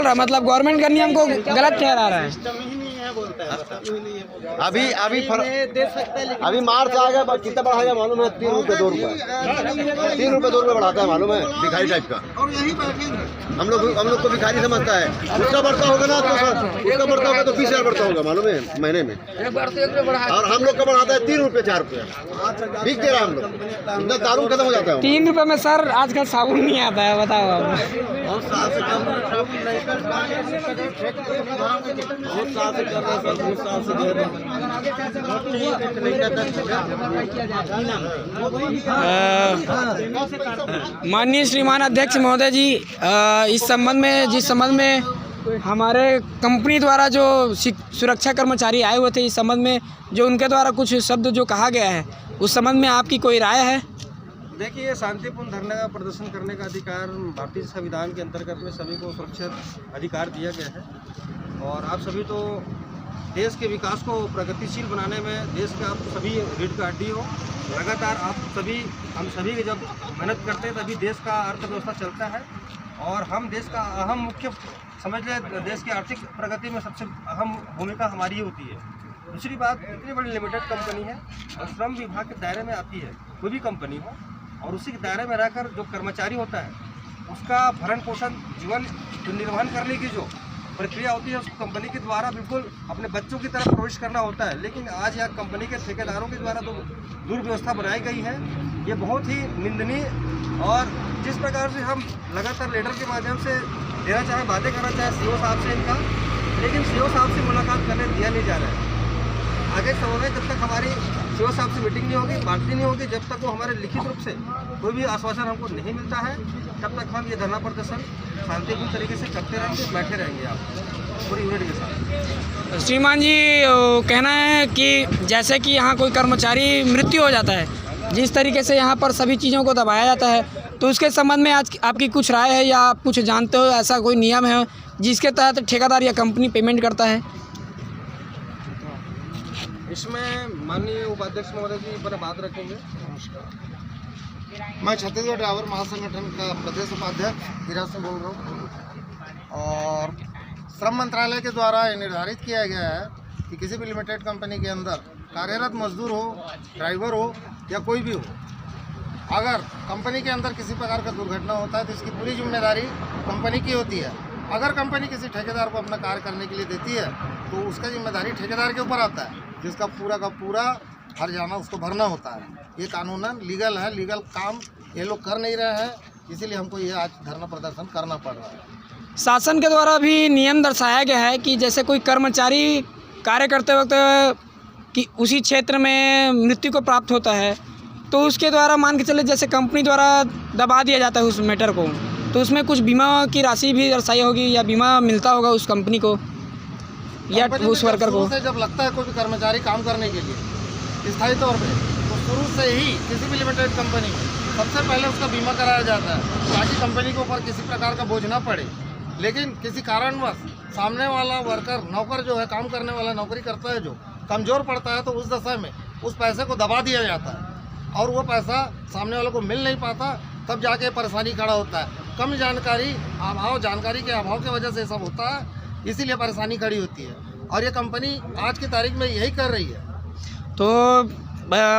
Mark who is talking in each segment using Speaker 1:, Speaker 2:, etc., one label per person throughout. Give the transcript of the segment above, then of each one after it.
Speaker 1: बोल रहा है, मतलब गवर्नमेंट का नियम को गलत ठहरा रहा है।
Speaker 2: अभी मार्च आएगा, कितना बढ़ाएगा मालूम है? 3 रुपये 2 रुपये 3 रुपये 2 रुपये बढ़ाता है, मालूम है? भिखारी टाइप का। हम लोग को भिखारी समझता है। उसका बढ़ता होगा ना तो उसका बढ़ता होगा तो 20,000 बढ़ता होगा, मालूम है, महीने में। और हम लोग का बढ़ाता है 3 रुपये 4 रुपये। बिक दे रहा हम लोग, इतना दारू खत्म हो जाता है।
Speaker 1: 3 रुपये में सर आजकल साबुन नहीं आता है, बताओ आप। माननीय श्रीमान अध्यक्ष महोदय जी, इस संबंध में, जिस संबंध में हमारे कंपनी द्वारा जो सुरक्षा कर्मचारी आए हुए थे, इस संबंध में जो उनके द्वारा कुछ शब्द जो कहा गया है, उस संबंध में आपकी कोई राय है?
Speaker 3: देखिए, शांतिपूर्ण धरने का प्रदर्शन करने का अधिकार भारतीय संविधान के अंतर्गत में सभी को सुरक्षित अधिकार दिया गया है। और आप सभी तो देश के विकास को प्रगतिशील बनाने में देश के आप सभी रीढ़ की हड्डी हो। लगातार आप सभी, हम सभी जब मेहनत करते हैं तभी देश का अर्थव्यवस्था चलता है। और हम देश का अहम मुख्य समझ लें, देश की आर्थिक प्रगति में सबसे अहम भूमिका हमारी ही होती है। दूसरी बात, इतनी बड़ी लिमिटेड कंपनी है और श्रम विभाग के दायरे में आती है, कोई भी कंपनी हो, और उसी के दायरे में रहकर जो कर्मचारी होता है उसका भरण पोषण, जीवन निर्वहन करने की जो प्रक्रिया होती है उस कंपनी के द्वारा बिल्कुल अपने बच्चों की तरफ प्रवेश करना होता है। लेकिन आज यहाँ कंपनी के ठेकेदारों के द्वारा तो दुर्व्यवस्था बनाई गई है, ये बहुत ही निंदनीय। और जिस प्रकार से हम लगातार लेटर के माध्यम से देना चाहें, बातें करना चाहें सीओ साहब से इनका, लेकिन सीओ साहब से मुलाकात करने दिया नहीं जा रहा है। आगे समय में जब तक हमारी सीओ साहब से मीटिंग नहीं होगी, बातचीत नहीं होगी, जब तक वो हमारे लिखित रूप से कोई भी आश्वासन हमको नहीं मिलता है, तब तक हम ये धरना प्रदर्शन शांतिपूर्ण तरीके से करते रहेंगे, बैठे रहेंगे आप पूरी यूनिट के साथ।
Speaker 1: श्रीमान जी, कहना है कि जैसे कि यहाँ कोई कर्मचारी मृत्यु हो जाता है, जिस तरीके से यहाँ पर सभी चीज़ों को दबाया जाता है, तो उसके संबंध में आज आपकी कुछ राय है या आप कुछ जानते हो, ऐसा कोई नियम है जिसके तहत ठेकेदार या कंपनी पेमेंट करता है?
Speaker 3: इसमें माननीय उपाध्यक्ष महोदय जी पर बात रखेंगे।
Speaker 2: मैं छत्तीसगढ़ ड्राइवर महासंगठन का प्रदेश उपाध्यक्ष हीरा सिंह बोल रहा हूँ। और श्रम मंत्रालय के द्वारा ये निर्धारित किया गया है कि किसी भी लिमिटेड कंपनी के अंदर कार्यरत मजदूर हो, ड्राइवर हो या कोई भी हो, अगर कंपनी के अंदर किसी प्रकार का दुर्घटना होता है तो इसकी पूरी जिम्मेदारी कंपनी की होती है। अगर कंपनी किसी ठेकेदार को अपना कार्य करने के लिए देती है तो उसका जिम्मेदारी ठेकेदार के ऊपर आता है, जिसका पूरा का पूरा हर्जाना उसको भरना होता है। ये कानूनन लीगल है, लीगल काम ये लोग कर नहीं रहे हैं, इसीलिए हमको ये आज धरना प्रदर्शन करना पड़ रहा है।
Speaker 1: शासन के द्वारा भी नियम दर्शाया गया है कि जैसे कोई कर्मचारी कार्य करते वक्त कि उसी क्षेत्र में मृत्यु को प्राप्त होता है, तो उसके द्वारा मान के चले जैसे कंपनी द्वारा दबा दिया जाता है उस मैटर को, तो उसमें कुछ बीमा की राशि भी दर्शाई होगी या बीमा मिलता होगा उस कंपनी को या उस वर्कर को?
Speaker 2: जब लगता है कोई भी कर्मचारी काम करने के लिए स्थायी तौर पे, तो शुरू से ही किसी भी लिमिटेड कंपनी में सबसे पहले उसका बीमा कराया जाता है ताकि कंपनी के ऊपर किसी प्रकार का बोझ ना पड़े। लेकिन किसी कारणवश सामने वाला वर्कर, नौकर जो है, काम करने वाला नौकरी करता है, जो कमज़ोर पड़ता है, तो उस दशा में उस पैसे को दबा दिया जाता है और वो पैसा सामने वालों को मिल नहीं पाता, तब जाके परेशानी खड़ा होता है। कम जानकारी के अभाव की वजह से सब होता है, इसीलिए परेशानी खड़ी होती है। और ये कंपनी आज की तारीख में यही कर रही है।
Speaker 1: तो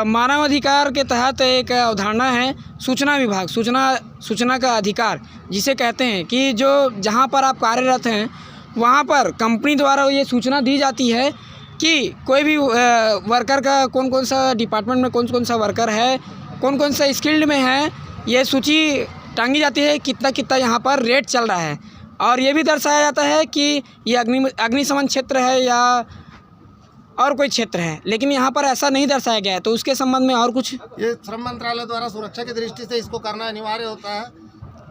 Speaker 1: मानव अधिकार के तहत एक अवधारणा है सूचना विभाग, सूचना का अधिकार जिसे कहते हैं कि जो जहां पर आप कार्यरत हैं वहां पर कंपनी द्वारा ये सूचना दी जाती है कि कोई भी वर्कर का कौन कौन सा डिपार्टमेंट में कौन कौन सा वर्कर है, कौन कौन सा स्किल्ड में है, ये सूची टांगी जाती है, कितना कितना यहाँ पर रेट चल रहा है। और ये भी दर्शाया जाता है कि ये अग्निशमन क्षेत्र है या और कोई क्षेत्र है, लेकिन यहाँ पर ऐसा नहीं दर्शाया गया है। तो उसके संबंध में और कुछ?
Speaker 2: ये श्रम मंत्रालय द्वारा सुरक्षा की दृष्टि से इसको करना अनिवार्य होता है,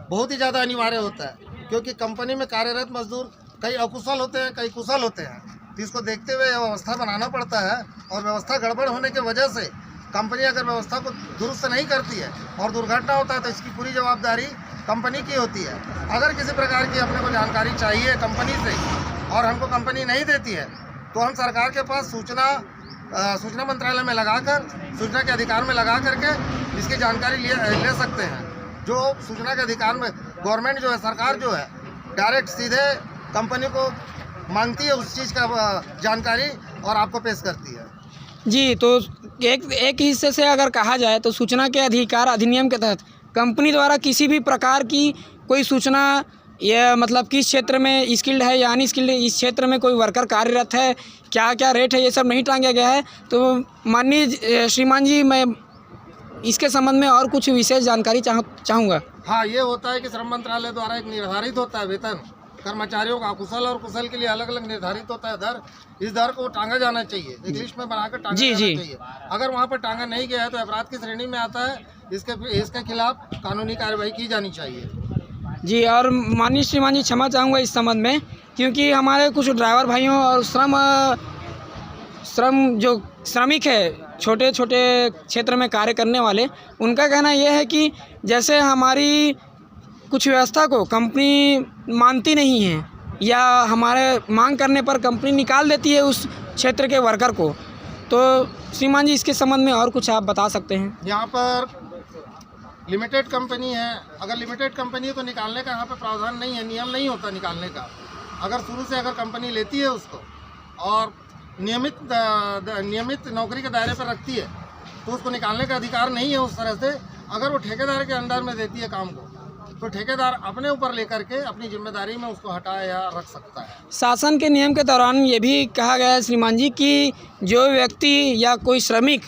Speaker 2: बहुत ही ज़्यादा अनिवार्य होता है, क्योंकि कंपनी में कार्यरत मजदूर कई अकुशल होते हैं, कई कुशल होते हैं। तो इसको देखते हुए व्यवस्था बनाना पड़ता है और व्यवस्था गड़बड़ होने की वजह से कंपनी अगर व्यवस्था को दुरुस्त नहीं करती है और दुर्घटना होता है तो इसकी पूरी जवाबदारी कंपनी की होती है। अगर किसी प्रकार की अपने को जानकारी चाहिए कंपनी से और हमको कंपनी नहीं देती है तो हम सरकार के पास सूचना मंत्रालय में लगाकर, सूचना के अधिकार में लगा करके इसकी जानकारी ले सकते हैं। जो सूचना के अधिकार में गवर्नमेंट जो है, सरकार जो है, डायरेक्ट सीधे कंपनी को मांगती है उस चीज़ का जानकारी और आपको पेश करती है।
Speaker 1: जी, तो एक हिस्से से अगर कहा जाए तो सूचना के अधिकार अधिनियम के तहत कंपनी द्वारा किसी भी प्रकार की कोई सूचना, यह मतलब किस क्षेत्र में स्किल्ड है या अनस्किल्ड है, इस क्षेत्र में कोई वर्कर कार्यरत है, क्या क्या रेट है, ये सब नहीं टांगा गया है। तो माननीय श्रीमान जी, मैं इसके संबंध में और कुछ विशेष जानकारी चाहूँगा।
Speaker 2: हाँ, ये होता है कि श्रम मंत्रालय द्वारा एक निर्धारित होता है वेतन कर्मचारियों का, कुशल और कुशल के लिए अलग अलग निर्धारित होता है दर। इस दर को टांगा जाना चाहिए, एक लिस्ट में बनाकर टांगा जाना चाहिए। अगर वहाँ पर टांगा नहीं गया है तो अपराध की श्रेणी में आता है। इसके खिलाफ कानूनी कार्रवाई की जानी चाहिए।
Speaker 1: जी, और माननीय श्रीमान जी, क्षमा चाहूँगा इस संबंध में, क्योंकि हमारे कुछ ड्राइवर भाइयों और जो श्रमिक है, छोटे छोटे क्षेत्र में कार्य करने वाले, उनका कहना यह है कि जैसे हमारी कुछ व्यवस्था को कंपनी मानती नहीं है या हमारे मांग करने पर कंपनी निकाल देती है उस क्षेत्र के वर्कर को। तो श्रीमान जी, इसके संबंध में और कुछ आप बता सकते हैं?
Speaker 2: यहाँ पर लिमिटेड कंपनी है, अगर लिमिटेड कंपनी है तो निकालने का यहाँ पर प्रावधान नहीं है, नियम नहीं होता निकालने का। अगर शुरू से अगर कंपनी लेती है उसको और नियमित नौकरी के दायरे पर रखती है तो उसको निकालने का अधिकार नहीं है उस तरह से। अगर वो ठेकेदार के अंडर में देती है काम को तो ठेकेदार अपने ऊपर लेकर के अपनी जिम्मेदारी में उसको हटा या रख सकता है।
Speaker 1: शासन के नियम के दौरान ये भी कहा गया है श्रीमान जी कि जो व्यक्ति या कोई श्रमिक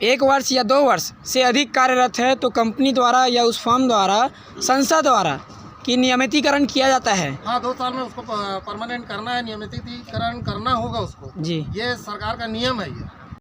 Speaker 1: 1 वर्ष या 2 वर्ष से अधिक कार्यरत है तो कंपनी द्वारा या उस फर्म द्वारा, संस्था द्वारा कि नियमितीकरण किया जाता है।
Speaker 2: हाँ, 2 साल में उसको परमानेंट करना है, नियमितीकरण करना होगा उसको।
Speaker 1: जी,
Speaker 2: ये सरकार का नियम है ये।